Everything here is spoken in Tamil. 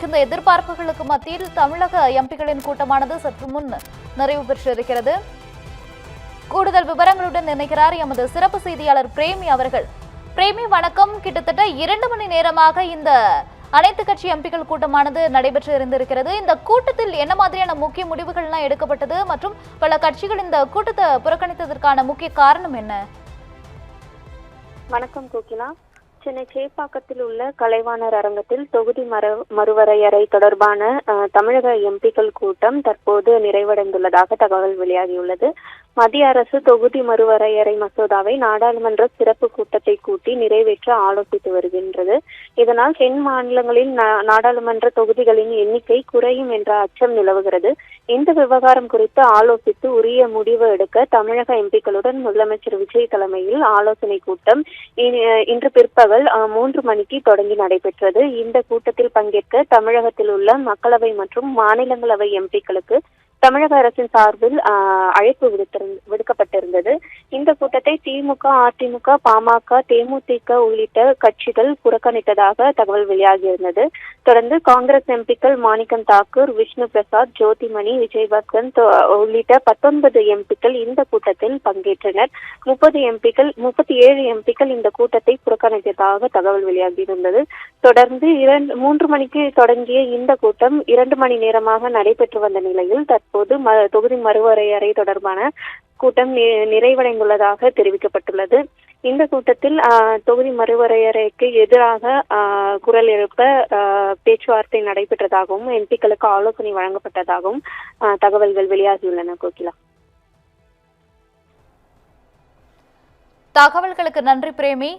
மிகுந்த எதிர்பார்ப்புகளுக்கு மத்தியில் தமிழக எம்பிகளின் கூட்டமானது சற்று முன் நிறைவு பெற்றிருக்கிறது. கூடுதல் விவரங்களுடன் இணைக்கிறார் எமது சிறப்பு செய்தியாளர் பிரேமி அவர்கள். பிரேமி வணக்கம். கிட்டத்தட்ட 2 மணி நேரமாக இந்த அனைத்து கட்சி எம்பிக்கள் கூட்டமானது நடைபெற்று இருந்திருக்கிறது. இந்த கூட்டத்தில் என்ன மாதிரியான முக்கிய முடிவுகள்லாம் எடுக்கப்பட்டது மற்றும் பல கட்சிகள் இந்த கூட்டத்தை புறக்கணித்ததற்கான முக்கிய காரணம் என்ன? வணக்கம் கோகிலா. சென்னை சேப்பாக்கத்தில் உள்ள கலைவாணர் அரங்கத்தில் தொகுதி மறுவரையறை தொடர்பான தமிழக எம்பிக்கள் கூட்டம் தற்போது நிறைவடைந்துள்ளதாக தகவல் வெளியாகியுள்ளது. மத்திய அரசு தொகுதி மறுவரையறை மசோதாவை நாடாளுமன்ற சிறப்பு கூட்டத்தை கூட்டி நிறைவேற்ற ஆலோசித்து வருகின்றது. இதனால் தென் மாநிலங்களில் நாடாளுமன்ற தொகுதிகளின் எண்ணிக்கை குறையும் என்ற அச்சம் நிலவுகிறது. இந்த விவகாரம் குறித்து ஆலோசித்து உரிய முடிவு எடுக்க தமிழக எம்பிக்களுடன் முதலமைச்சர் விஜய் தலைமையில் ஆலோசனை கூட்டம் இன்று பிற்பகல் 3 மணிக்கு தொடங்கி நடைபெற்றது. இந்த கூட்டத்தில் பங்கேற்க தமிழகத்தில் உள்ள மக்களவை மற்றும் மாநிலங்களவை எம்பிக்களுக்கு தமிழக அரசின் சார்பில் அழைப்பு விடுக்கப்பட்டிருந்தது. இந்த கூட்டத்தை திமுக, அதிமுக, பாமக, தேமுதிக உள்ளிட்ட கட்சிகள் புறக்கணித்ததாக தகவல் வெளியாகியிருந்தது. தொடர்ந்து காங்கிரஸ் எம்பிக்கள் மாணிக்கம் தாக்கூர், விஷ்ணு பிரசாத், ஜோதிமணி, விஜயவர்தன் உள்ளிட்ட 19 எம்பிக்கள் இந்த கூட்டத்தில் பங்கேற்றனர். 37 எம்பிக்கள் இந்த கூட்டத்தை புறக்கணித்ததாக தகவல் வெளியாகியிருந்தது. தொடர்ந்து 3 மணிக்கு தொடங்கிய இந்த கூட்டம் 2 மணி நேரமாக நடைபெற்று வந்த நிலையில் தற்போது தொகுதி மறுவரையறை தொடர்பான கூட்டம் நிறைவடைந்துள்ளதாக தெரிவிக்கப்பட்டுள்ளது. இந்த கூட்டத்தில் தொகுதி மறுவரையறைக்கு எதிராக குரல் எழுப்ப பேச்சுவார்த்தை நடைபெற்றதாகவும் எம்பிக்களுக்கு ஆலோசனை வழங்கப்பட்டதாகவும் தகவல்கள் வெளியாகியுள்ளன. கோகிலா, தகவல்களுக்கு நன்றி பிரேமி.